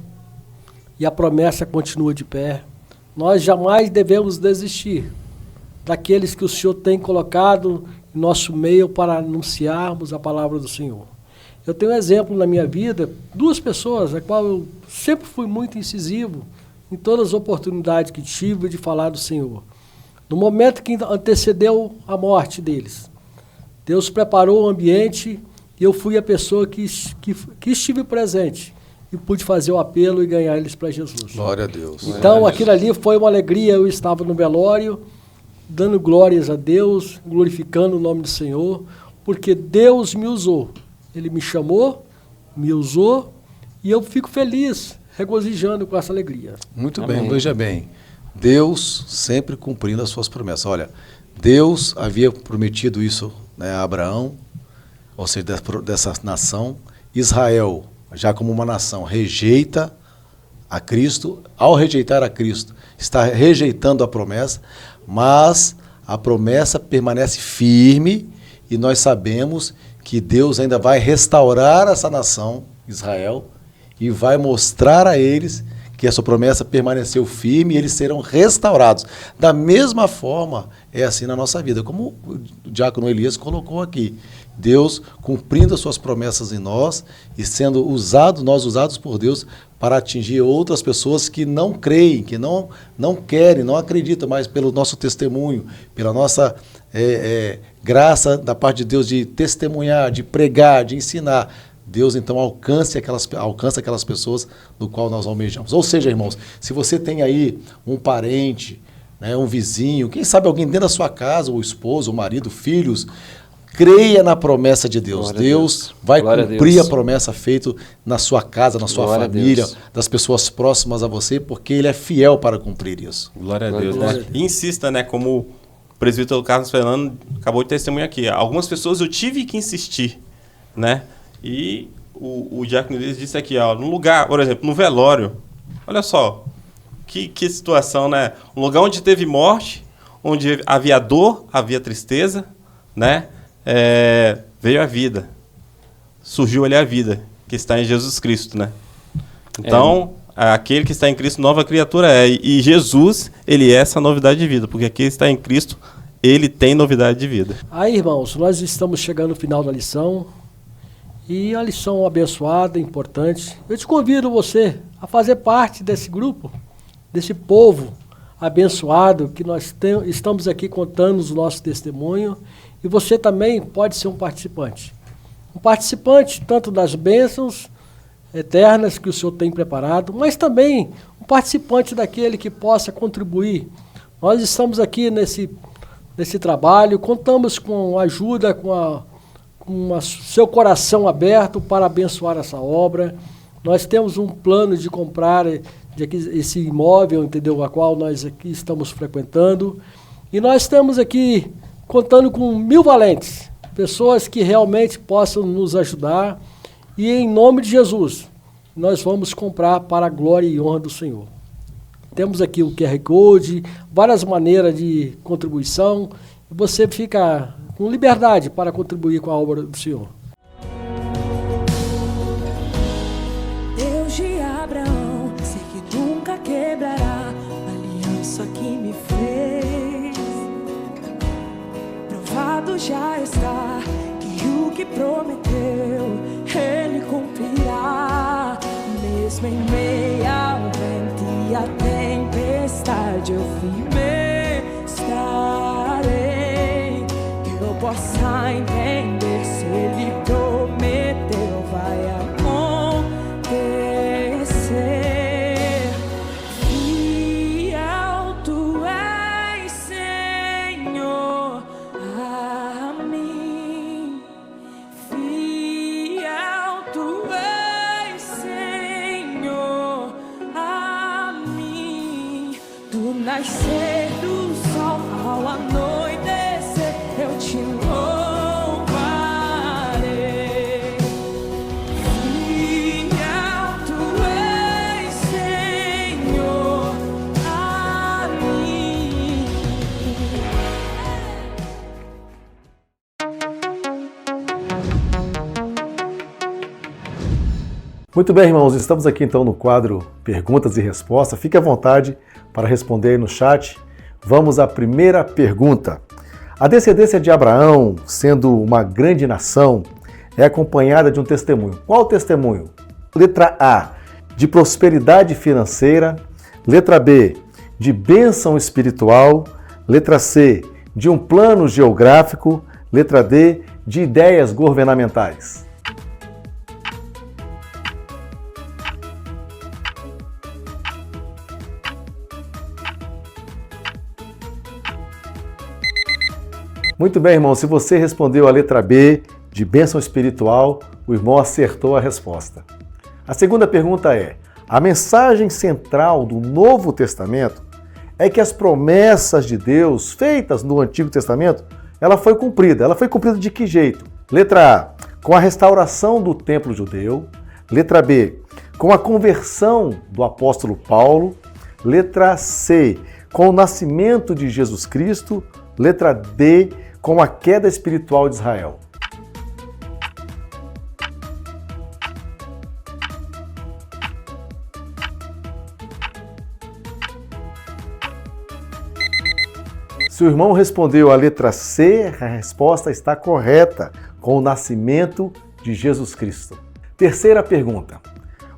e a promessa continua de pé, nós jamais devemos desistir daqueles que o Senhor tem colocado em nosso meio para anunciarmos a palavra do Senhor. Eu tenho um exemplo na minha vida, 2 pessoas, a qual eu sempre fui muito incisivo em todas as oportunidades que tive de falar do Senhor. No momento que antecedeu a morte deles, Deus preparou o ambiente e eu fui a pessoa que estive presente e pude fazer o apelo e ganhar eles para Jesus. Glória a Deus. Então, aquilo ali foi uma alegria. Eu estava no velório, dando glórias a Deus, glorificando o nome do Senhor, porque Deus me usou. Ele me chamou, me usou, e eu fico feliz, regozijando com essa alegria. Muito bem, veja bem. Deus sempre cumprindo as suas promessas. Olha, Deus havia prometido isso, né, a Abraão, ou seja, dessa nação. Israel, já como uma nação, rejeita a Cristo. Ao rejeitar a Cristo, está rejeitando a promessa, mas a promessa permanece firme e nós sabemos que Deus ainda vai restaurar essa nação, Israel, e vai mostrar a eles que essa promessa permaneceu firme e eles serão restaurados. Da mesma forma, é assim na nossa vida, como o diácono Elias colocou aqui. Deus cumprindo as suas promessas em nós e sendo nós usados por Deus para atingir outras pessoas que não creem, que não querem, não acreditam, mas pelo nosso testemunho, pela nossa graça da parte de Deus de testemunhar, de pregar, de ensinar. Deus, então, alcança aquelas pessoas do qual nós almejamos. Ou seja, irmãos, se você tem aí um parente, né, um vizinho, quem sabe alguém dentro da sua casa, o esposo, o marido, filhos, creia na promessa de Deus. Deus vai cumprir a promessa feita na sua casa, na sua família, das pessoas próximas a você, porque Ele é fiel para cumprir isso. Glória a Deus, né? E insista, né, como o presbítero Carlos Fernando acabou de testemunhar aqui. Algumas pessoas eu tive que insistir, né? E o diácono Elias disse aqui, ó, no lugar, por exemplo, no velório, olha só, que situação, né? Um lugar onde teve morte, onde havia dor, havia tristeza, né? Veio a vida, surgiu ali a vida, que está em Jesus Cristo, né? Então, aquele que está em Cristo, nova criatura é. E Jesus, ele é essa novidade de vida, porque aquele que está em Cristo, ele tem novidade de vida. Aí, irmãos, nós estamos chegando no final da lição, e a lição abençoada, importante. Eu te convido você a fazer parte desse grupo, desse povo abençoado, que nós estamos aqui contando o nosso testemunho, e você também pode ser um participante. Um participante tanto das bênçãos eternas que o Senhor tem preparado, mas também um participante daquele que possa contribuir. Nós estamos aqui nesse trabalho, contamos com a ajuda, com seu coração aberto para abençoar essa obra. Nós temos um plano de comprar esse imóvel, entendeu, a qual nós aqui estamos frequentando, e nós estamos aqui contando com 1000 valentes, pessoas que realmente possam nos ajudar, e em nome de Jesus, nós vamos comprar para a glória e honra do Senhor. Temos aqui o QR Code, várias maneiras de contribuição, e você fica com liberdade para contribuir com a obra do Senhor. Deus de Abraão, sei que nunca quebrará a aliança que me fez. Provado já está que o que prometeu, Ele cumprirá. Mesmo em meio ao vento e a tempestade, eu firme nascer do sol ao anoitecer, eu te louvarei. Fiel tu és, Senhor, a mim. Muito bem, irmãos, estamos aqui então no quadro Perguntas e Respostas. Fique à vontade para responder aí no chat. Vamos à primeira pergunta. A descendência de Abraão, sendo uma grande nação, é acompanhada de um testemunho. Qual testemunho? Letra A, de prosperidade financeira. Letra B, de bênção espiritual. Letra C, de um plano geográfico. Letra D, de ideias governamentais. Muito bem, irmão. Se você respondeu a letra B, de bênção espiritual, o irmão acertou a resposta. A segunda pergunta é: a mensagem central do Novo Testamento é que as promessas de Deus feitas no Antigo Testamento, ela foi cumprida. Ela foi cumprida de que jeito? Letra A, com a restauração do templo judeu. Letra B, com a conversão do apóstolo Paulo. Letra C, com o nascimento de Jesus Cristo. Letra D, com a queda espiritual de Israel. Se o irmão respondeu a letra C, a resposta está correta, com o nascimento de Jesus Cristo. Terceira pergunta.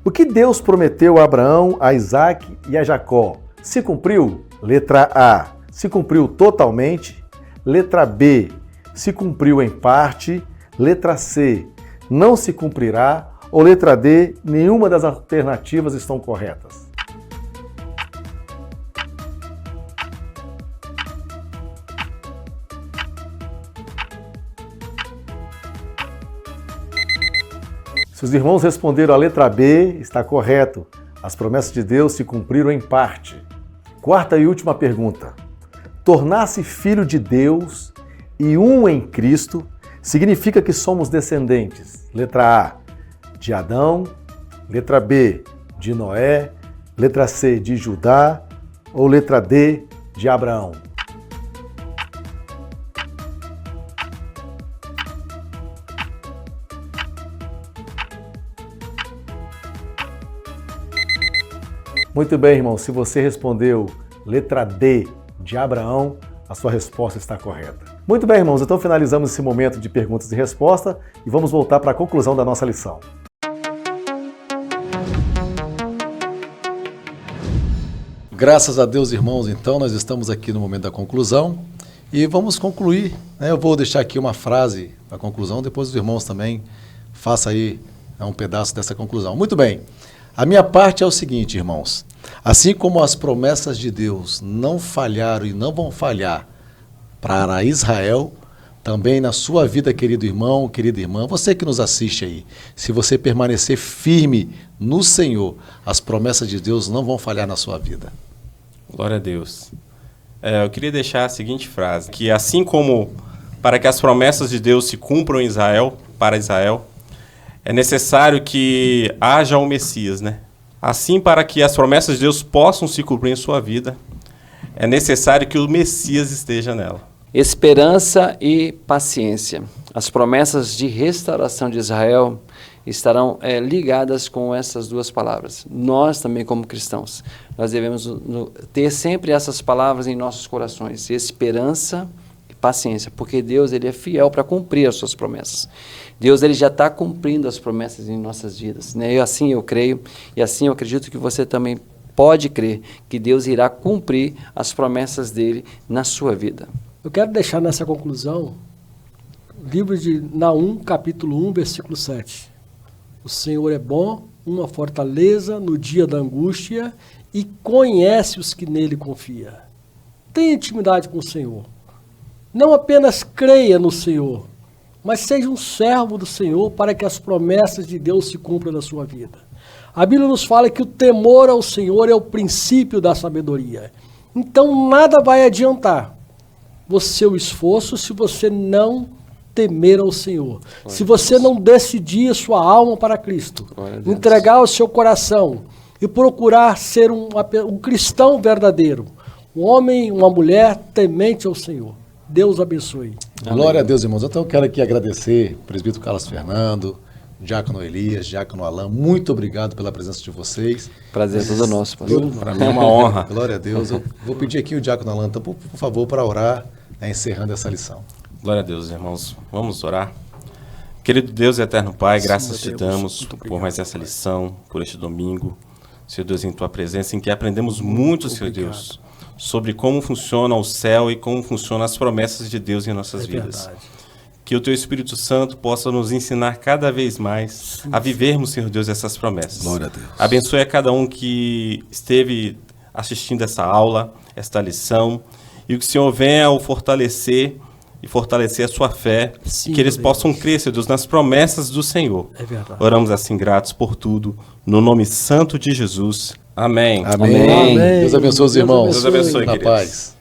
O que Deus prometeu a Abraão, a Isaac e a Jacó se cumpriu? Letra A, se cumpriu totalmente. Letra B, se cumpriu em parte. Letra C, não se cumprirá. Ou letra D, nenhuma das alternativas estão corretas. Se os irmãos responderam a letra B, está correto. As promessas de Deus se cumpriram em parte. Quarta e última pergunta. Tornar-se filho de Deus e um em Cristo significa que somos descendentes. Letra A, de Adão. Letra B, de Noé. Letra C, de Judá. Ou letra D, de Abraão. Muito bem, irmão. Se você respondeu letra D, de Abraão, a sua resposta está correta. Muito bem, irmãos. Então finalizamos esse momento de perguntas e respostas e vamos voltar para a conclusão da nossa lição. Graças a Deus, irmãos, então nós estamos aqui no momento da conclusão e vamos concluir. Eu vou deixar aqui uma frase para a conclusão, depois os irmãos também façam aí um pedaço dessa conclusão. Muito bem. A minha parte é o seguinte, irmãos. Assim como as promessas de Deus não falharam e não vão falhar para Israel, também na sua vida, querido irmão, querida irmã, você que nos assiste aí, se você permanecer firme no Senhor, as promessas de Deus não vão falhar na sua vida. Glória a Deus. Eu queria deixar a seguinte frase, que assim como para que as promessas de Deus se cumpram em Israel, para Israel, é necessário que haja um Messias, né? Assim, para que as promessas de Deus possam se cumprir em sua vida, é necessário que o Messias esteja nela. Esperança e paciência. As promessas de restauração de Israel estarão ligadas com essas duas palavras. Nós também, como cristãos, nós devemos ter sempre essas palavras em nossos corações. Esperança e paciência, porque Deus ele é fiel para cumprir as suas promessas. Deus ele já está cumprindo as promessas em nossas vidas, né? E assim eu creio, e assim eu acredito que você também pode crer que Deus irá cumprir as promessas dele na sua vida. Eu quero deixar nessa conclusão o livro de Naum, capítulo 1, versículo 7. O Senhor é bom, uma fortaleza no dia da angústia e conhece os que nele confiam. Tenha intimidade com o Senhor. Não apenas creia no Senhor, mas seja um servo do Senhor para que as promessas de Deus se cumpram na sua vida. A Bíblia nos fala que o temor ao Senhor é o princípio da sabedoria. Então nada vai adiantar o seu esforço se você não temer ao Senhor. Se você não decidir a sua alma para Cristo, entregar o seu coração e procurar ser um cristão verdadeiro, um homem, uma mulher temente ao Senhor. Deus abençoe. Glória a Deus, irmãos. Então eu quero aqui agradecer o presbítero Carlos Fernando, Diácono Elias, Diácono Alain. Muito obrigado pela presença de vocês. Prazer é todo nosso, pastor. Para mim é uma honra. Glória a Deus. Eu vou pedir aqui o Diácono Alain, então, por favor, para orar, encerrando essa lição. Glória a Deus, irmãos. Vamos orar. Querido Deus e eterno Pai, graças te damos por mais essa lição, por este domingo. Senhor Deus, em Tua presença, em que aprendemos muito, Senhor Deus, sobre como funciona o céu e como funcionam as promessas de Deus em nossas vidas. Verdade. Que o Teu Espírito Santo possa nos ensinar cada vez mais a vivermos, Senhor Deus, essas promessas. Glória a Deus. Abençoe a cada um que esteve assistindo essa aula, esta lição, e que o Senhor venha o fortalecer e fortalecer a sua fé, Sim, e que eles Deus. possam crer, Senhor Deus, nas promessas do Senhor. É verdade. Oramos assim, gratos por tudo, no nome santo de Jesus. Amém. Amém. Amém. Deus abençoe os Deus irmãos. Deus abençoe, Na queridos. paz.